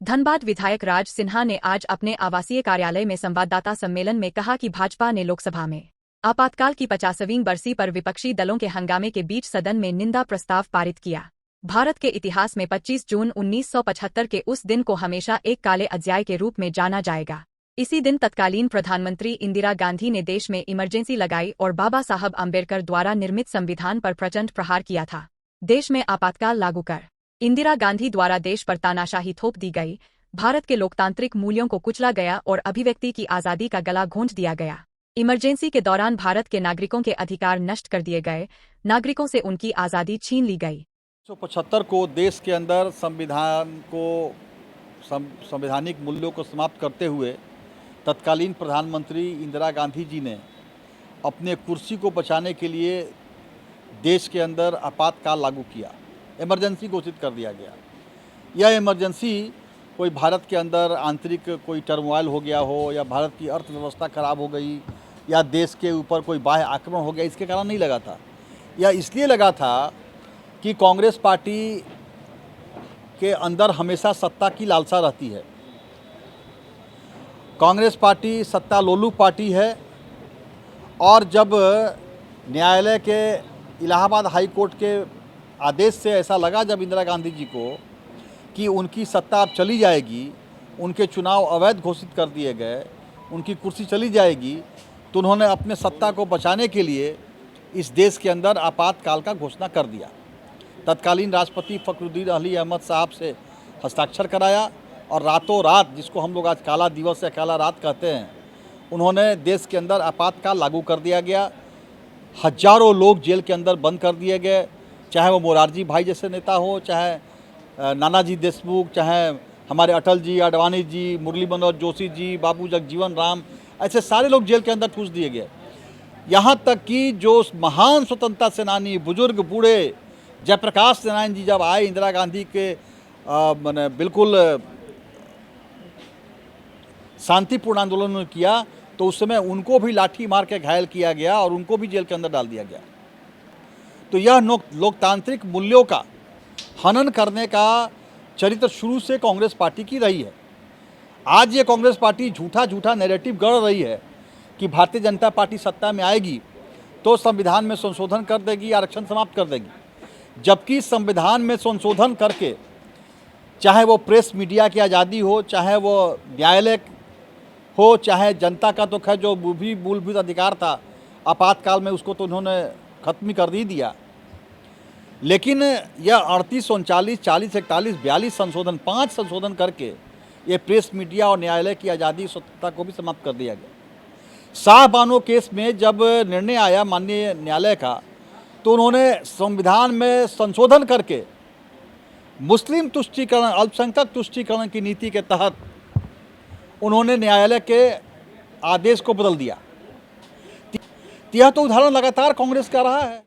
धनबाद विधायक राज सिन्हा ने आज अपने आवासीय कार्यालय में संवाददाता सम्मेलन में कहा कि भाजपा ने लोकसभा में आपातकाल की 50वीं बरसी पर विपक्षी दलों के हंगामे के बीच सदन में निंदा प्रस्ताव पारित किया। भारत के इतिहास में 25 जून 1975 के उस दिन को हमेशा एक काले अध्याय के रूप में जाना जाएगा। इसी दिन तत्कालीन प्रधानमंत्री इंदिरा गांधी ने देश में इमरजेंसी लगाई और बाबा साहब अम्बेडकर द्वारा निर्मित संविधान पर प्रचंड प्रहार किया था। देश में आपातकाल लागू कर इंदिरा गांधी द्वारा देश पर तानाशाही थोप दी गई, भारत के लोकतांत्रिक मूल्यों को कुचला गया और अभिव्यक्ति की आज़ादी का गला घोंट दिया गया। इमरजेंसी के दौरान भारत के नागरिकों के अधिकार नष्ट कर दिए गए, नागरिकों से उनकी आज़ादी छीन ली गई। 1975 को देश के अंदर संवैधानिक मूल्यों को समाप्त करते हुए तत्कालीन प्रधानमंत्री इंदिरा गांधी जी ने अपने कुर्सी को बचाने के लिए देश के अंदर आपातकाल लागू किया, इमरजेंसी घोषित कर दिया गया। यह इमरजेंसी कोई भारत के अंदर आंतरिक कोई टर्मोइल हो गया हो या भारत की अर्थव्यवस्था खराब हो गई या देश के ऊपर कोई बाह्य आक्रमण हो गया, इसके कारण नहीं लगा था। यह इसलिए लगा था कि कांग्रेस पार्टी के अंदर हमेशा सत्ता की लालसा रहती है। कांग्रेस पार्टी सत्ता लोलुप पार्टी है और जब न्यायालय के इलाहाबाद हाई कोर्ट के आदेश से ऐसा लगा जब इंदिरा गांधी जी को कि उनकी सत्ता अब चली जाएगी, उनके चुनाव अवैध घोषित कर दिए गए, उनकी कुर्सी चली जाएगी, तो उन्होंने अपने सत्ता को बचाने के लिए इस देश के अंदर आपातकाल का घोषणा कर दिया। तत्कालीन राष्ट्रपति फखरुद्दीन अली अहमद साहब से हस्ताक्षर कराया और रातों रात, जिसको हम लोग आज काला दिवस या काला रात कहते हैं, उन्होंने देश के अंदर आपातकाल लागू कर दिया गया। हजारों लोग जेल के अंदर बंद कर दिए गए, चाहे वो मोरारजी भाई जैसे नेता हो, चाहे नानाजी देशमुख, चाहे हमारे अटल जी, आडवाणी जी, मुरली मनोहर जोशी जी, बाबू जगजीवन राम, ऐसे सारे लोग जेल के अंदर ठूस दिए गए। यहाँ तक कि जो महान स्वतंत्रता सेनानी, बुजुर्ग, बूढ़े जयप्रकाश नारायण जी जब आए इंदिरा गांधी के मैंने बिल्कुल शांतिपूर्ण आंदोलन किया, तो उस समय उनको भी लाठी मार के घायल किया गया और उनको भी जेल के अंदर डाल दिया गया। तो यह लोकतांत्रिक मूल्यों का हनन करने का चरित्र शुरू से कांग्रेस पार्टी की रही है। आज ये कांग्रेस पार्टी झूठा नैरेटिव गढ़ रही है कि भारतीय जनता पार्टी सत्ता में आएगी तो संविधान में संशोधन कर देगी, आरक्षण समाप्त कर देगी, जबकि संविधान में संशोधन करके, चाहे वो प्रेस मीडिया की आज़ादी हो, चाहे वो न्यायालय हो, चाहे जनता का तो खैर जो भी मूलभूत अधिकार था आपातकाल में, उसको तो उन्होंने खत्म ही कर ही दिया। लेकिन यह 38, 39, 40, 41, 42 संशोधन, 5 संशोधन करके ये प्रेस मीडिया और न्यायालय की आज़ादी स्वतंत्रता को भी समाप्त कर दिया गया। शाहबानो केस में जब निर्णय आया माननीय न्यायालय का, तो उन्होंने संविधान में संशोधन करके मुस्लिम तुष्टीकरण, अल्पसंख्यक तुष्टीकरण की नीति के तहत उन्होंने न्यायालय के आदेश को बदल दिया। यह तो उदाहरण लगातार कांग्रेस का रहा है।